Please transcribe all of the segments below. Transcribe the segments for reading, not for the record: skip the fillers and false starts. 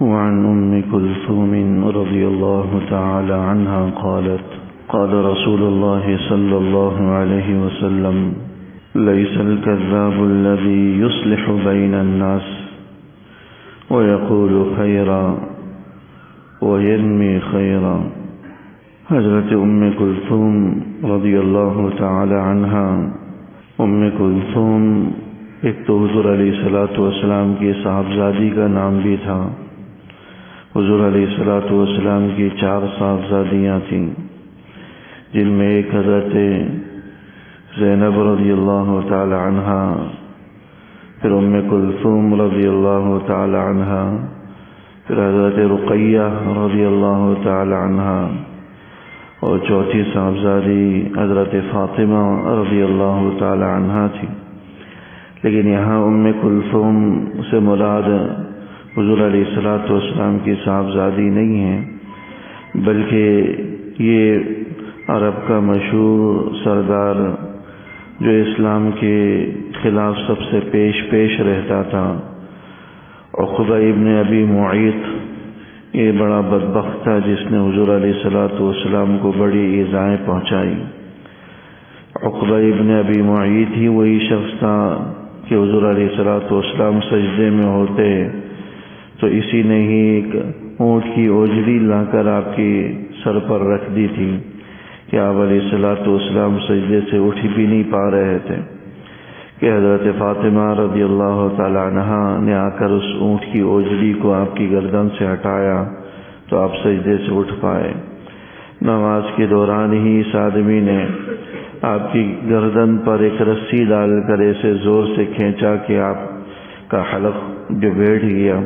وعن أم كلثوم رضي الله تعالى عنها قالت قال رسول الله صلى الله عليه وسلم ليس الكذاب الذي يصلح بين الناس ويقول خيرا وينمي خيرا۔ حضرت ام کلثوم رضی اللہ تعالی عنہا، ام کلثوم ایک تو حضور علیہ السلام کی صاحبزادی کا نام بھی تھا۔ حضور علیہ السلام کی 4 صاحبزادیاں تھیں، جن میں ایک حضرت زینب رضی اللہ تعالی عنہا، پھر ام کلثوم رضی اللہ تعالی عنہا، پھر حضرت رقیہ رضی اللہ تعالی عنہا، اور چوتھی صاحبزادی حضرت فاطمہ رضی اللہ تعالی عنہا تھی۔ لیکن یہاں ام کلثوم سے مراد حضور علیہ السلام کی صاحبزادی نہیں ہے، بلکہ یہ عرب کا مشہور سردار جو اسلام کے خلاف سب سے پیش رہتا تھا، عقبہ ابن ابی معیط، یہ بڑا بدبخت تھا جس نے حضور علیہ السلام کو بڑی ایذائیں پہنچائی۔ عقبہ ابن ابی معیط ہی وہی شخص تھا کہ حضور علیہ السلام سجدے میں ہوتے تو اسی نے ہی ایک اونٹ کی اوجڑی لا کر آپ کی سر پر رکھ دی تھی کہ آپ علیہ السلام سجدے سے اٹھ بھی نہیں پا رہے تھے، کہ حضرت فاطمہ رضی اللہ تعالی عنہا نے آ کر اس اونٹ کی اوجڑی کو آپ کی گردن سے ہٹایا تو آپ سجدے سے اٹھ پائے۔ نماز کے دوران ہی اس آدمی نے آپ کی گردن پر ایک رسی ڈال کر ایسے زور سے کھینچا کہ آپ کا حلق جو بیٹھ گیا۔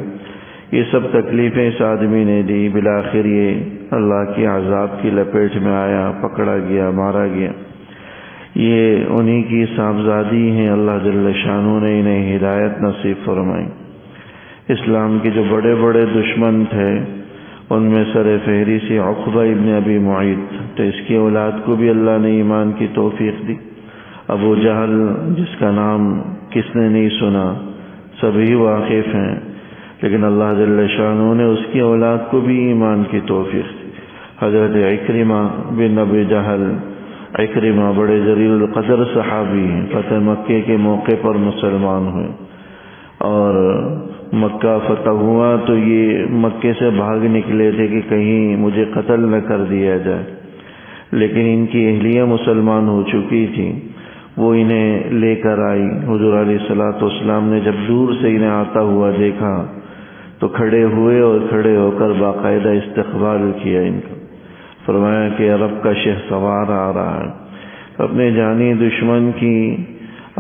یہ سب تکلیفیں اس آدمی نے دی، بالآخر یہ اللہ کی عذاب کی لپیٹ میں آیا، پکڑا گیا، مارا گیا۔ یہ انہی کی صاحبزادی ہیں، اللہ جل شانہ نے انہیں ہدایت نصیب فرمائی۔ اسلام کے جو بڑے بڑے دشمن تھے ان میں سر فہرست عقبہ ابن ابی معیط، تو اس کی اولاد کو بھی اللہ نے ایمان کی توفیق دی۔ ابو جہل جس کا نام کس نے نہیں سنا، سبھی واقف ہیں، لیکن اللہ جل شانہ نے اس کی اولاد کو بھی ایمان کی توفیق دی۔ حضرت عکرمہ بن ابی جہل، عکرمہ بڑے جلیل القدر صحابی ہیں، فتح مکے کے موقع پر مسلمان ہوئے، اور مکہ فتح ہوا تو یہ مکے سے بھاگ نکلے تھے کہ کہیں مجھے قتل نہ کر دیا جائے، لیکن ان کی اہلیہ مسلمان ہو چکی تھی، وہ انہیں لے کر آئی۔ حضور علیہ السلام نے جب دور سے انہیں آتا ہوا دیکھا تو کھڑے ہوئے اور کھڑے ہو کر باقاعدہ استقبال کیا ان کا، فرمایا کہ عرب کا شہسوار آ رہا ہے۔ اپنے جانی دشمن کی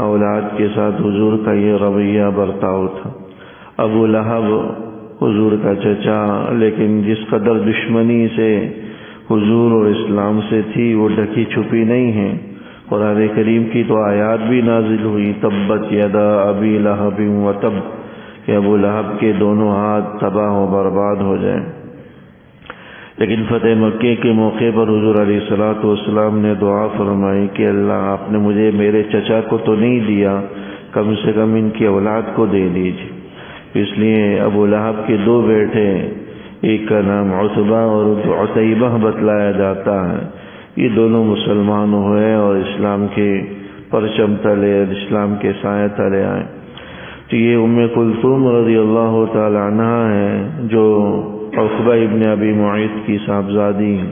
اولاد کے ساتھ حضور کا یہ رویہ برتاؤ تھا۔ ابو لہب حضور کا چچا، لیکن جس قدر دشمنی سے حضور اور اسلام سے تھی وہ ڈھکی چھپی نہیں ہے۔ قرآن کریم کی تو آیات بھی نازل ہوئی، تبت یدا ابی لہب وتب، کہ ابو لہب کے دونوں ہاتھ تباہ و برباد ہو جائیں۔ لیکن فتح مکے کے موقع پر حضور علیہ السلام نے دعا فرمائی کہ اللہ آپ نے مجھے میرے چچا کو تو نہیں دیا، کم سے کم ان کی اولاد کو دے دیجیے۔ اس لیے ابو لہب کے 2 بیٹے، ایک کا نام عتبہ اور عتیبہ بتلایا جاتا ہے، یہ دونوں مسلمان ہوئے اور اسلام کے پرچم تلے، اسلام کے سائے تلے آئے۔ تو یہ ام کلثوم رضی اللہ تعالی عنہ ہے جو عقبہ ابن ابی معیط کی صاحبزادی ہیں۔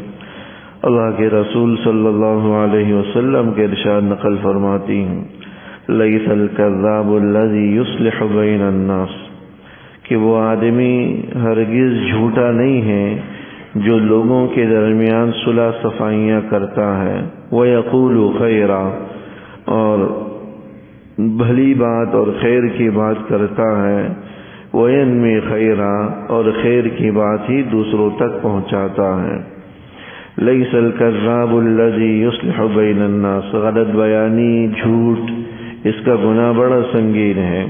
اللہ کے رسول صلی اللہ علیہ وسلم کے ارشاد نقل فرماتی ہیں، لیس الکذاب الذی یصلح بین الناس، کہ وہ آدمی ہرگز جھوٹا نہیں ہے جو لوگوں کے درمیان صلح صفائیاں کرتا ہے، وَيَقُولُ خَيْرًا، اور بھلی بات اور خیر کی بات کرتا ہے، وَيَنْمِي خَيْرًا، اور خیر کی بات ہی دوسروں تک پہنچاتا ہے۔ لَيْسَ الْكَذَّابُ الَّذِي يُصْلِحُ بَيْنَ النَّاسِ، غلط بیانی، جھوٹ، اس کا گناہ بڑا سنگین ہے۔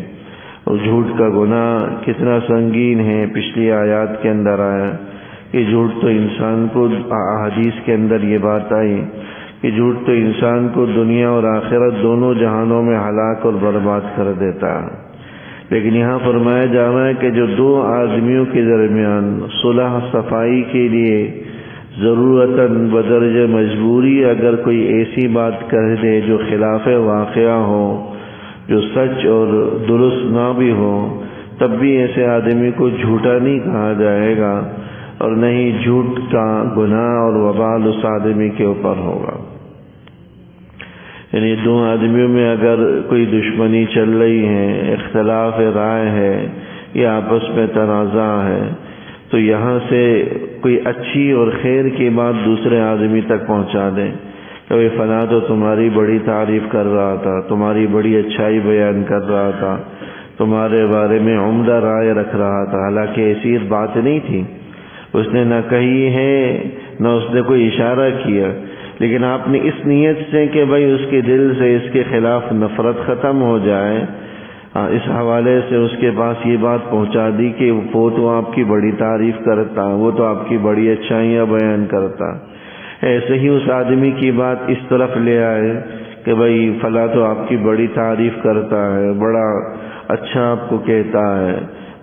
اور جھوٹ کا گناہ کتنا سنگین ہے پچھلی آیات کے اندر آیا کہ جھوٹ تو انسان کو، احادیث کے اندر یہ بات آئی کہ جھوٹ تو انسان کو دنیا اور آخرت دونوں جہانوں میں ہلاک اور برباد کر دیتا ہے۔ لیکن یہاں فرمایا جا رہا ہے کہ جو دو آدمیوں کے درمیان صلح صفائی کے لیے ضرورتاً بدرجہ مجبوری اگر کوئی ایسی بات کہہ دے جو خلاف واقعہ ہو، جو سچ اور درست نہ بھی ہو، تب بھی ایسے آدمی کو جھوٹا نہیں کہا جائے گا، اور نہ ہی جھوٹ کا گناہ اور وبال اس آدمی کے اوپر ہوگا۔ یعنی دو آدمیوں میں اگر کوئی دشمنی چل رہی ہے، اختلاف رائے ہے یا آپس میں تنازع ہے، تو یہاں سے کوئی اچھی اور خیر کی بات دوسرے آدمی تک پہنچا دیں کہ بھئی فلاں تو تمہاری بڑی تعریف کر رہا تھا، تمہاری بڑی اچھائی بیان کر رہا تھا، تمہارے بارے میں عمدہ رائے رکھ رہا تھا، حالانکہ ایسی بات نہیں تھی، اس نے نہ کہی ہے نہ اس نے کوئی اشارہ کیا، لیکن آپ نے اس نیت سے کہ بھئی اس کے دل سے اس کے خلاف نفرت ختم ہو جائے، اس حوالے سے اس کے پاس یہ بات پہنچا دی کہ وہ تو آپ کی بڑی تعریف کرتا، وہ تو آپ کی بڑی اچھائیاں بیان کرتا۔ ایسے ہی اس آدمی کی بات اس طرف لے آئے کہ بھئی فلاں تو آپ کی بڑی تعریف کرتا ہے، بڑا اچھا آپ کو کہتا ہے،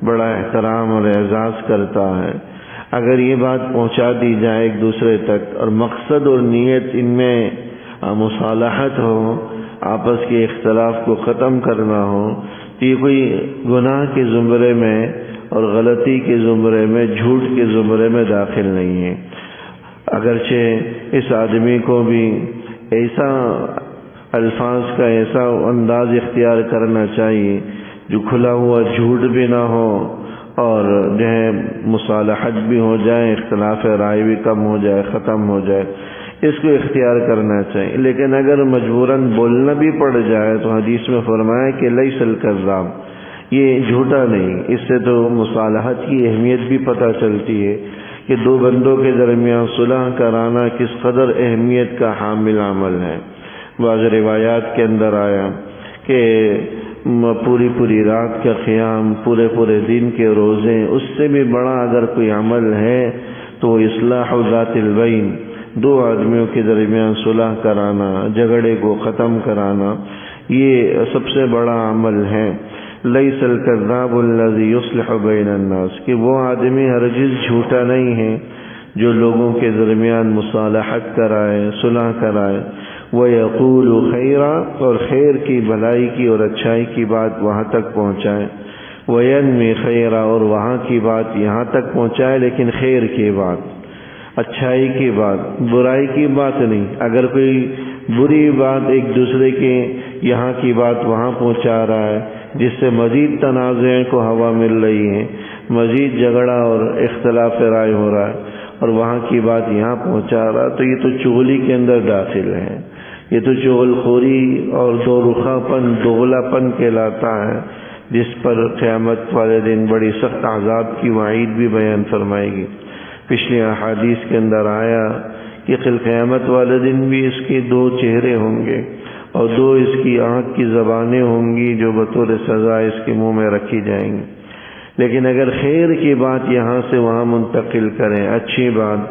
بڑا احترام اور اعزاز کرتا ہے۔ اگر یہ بات پہنچا دی جائے ایک دوسرے تک اور مقصد اور نیت ان میں مصالحت ہو، آپس کے اختلاف کو ختم کرنا ہو، تو یہ کوئی گناہ کے زمرے میں اور غلطی کے زمرے میں، جھوٹ کے زمرے میں داخل نہیں ہے۔ اگرچہ اس آدمی کو بھی ایسا الفاظ کا ایسا انداز اختیار کرنا چاہیے جو کھلا ہوا جھوٹ بھی نہ ہو اور جو ہے مصالحت بھی ہو جائے، اختلاف رائے بھی کم ہو جائے، ختم ہو جائے، اس کو اختیار کرنا چاہیے۔ لیکن اگر مجبوراً بولنا بھی پڑ جائے تو حدیث میں فرمایا کہ لیس الکذاب، یہ جھوٹا نہیں۔ اس سے تو مصالحت کی اہمیت بھی پتہ چلتی ہے کہ دو بندوں کے درمیان صلح کرانا کس قدر اہمیت کا حامل عمل ہے۔ بعض روایات کے اندر آیا کہ پوری رات کا قیام، پورے دن کے روزے، اس سے بھی بڑا اگر کوئی عمل ہے تو اصلاح ذات البین، دو آدمیوں کے درمیان صلح کرانا، جھگڑے کو ختم کرانا، یہ سب سے بڑا عمل ہے۔ لیس الکذاب الذی یصلح بین الناس، کہ وہ آدمی ہرگز جھوٹا نہیں ہے جو لوگوں کے درمیان مصالحت کرائے، صلح کرائے، وَيَقُولُ خَيْرًا، اور خیر کی، بھلائی کی اور اچھائی کی بات وہاں تک پہنچائے، وَيَنْمِي خَيْرًا، اور وہاں کی بات یہاں تک پہنچائے لیکن خیر کی بات، اچھائی کی بات، برائی کی بات نہیں۔ اگر کوئی بری بات ایک دوسرے کے یہاں کی بات وہاں پہنچا رہا ہے جس سے مزید تنازع کو ہوا مل رہی ہے، مزید جھگڑا اور اختلاف رائے ہو رہا ہے، اور وہاں کی بات یہاں پہنچا رہا، تو یہ تو چغلی کے اندر داخل ہے، یہ تو چغل خوری اور دو رخا پن، دوغلا پن کہلاتا ہے، جس پر قیامت والے دن بڑی سخت عذاب کی وعید بھی بیان فرمائے گی۔ پچھلی احادیث کے اندر آیا کہ قیامت والے دن بھی اس کے دو چہرے ہوں گے اور دو اس کی آنکھ کی زبانیں ہوں گی جو بطور سزا اس کے منہ میں رکھی جائیں گی۔ لیکن اگر خیر کی بات یہاں سے وہاں منتقل کریں، اچھی بات،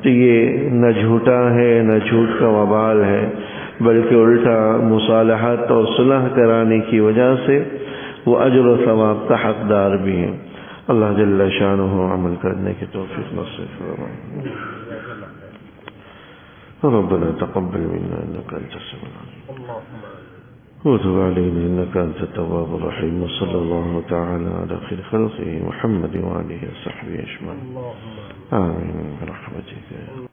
تو یہ نہ جھوٹا ہے نہ جھوٹ کا وبال ہے، بلکہ الٹا مصالحت اور صلح کرانے کی وجہ سے وہ اجر و ثواب کا حقدار بھی ہیں۔ اللہ جل شانہ عمل کرنے کی توفیق نصیب فرمائے۔ ربنا تقبل منا انك انت السميع العليم وتب علينا انك انت التواب الرحيم، وصلى الله تعالى على خير خلقه محمد وآله وصحبه اجمعين، آمين برحمتك.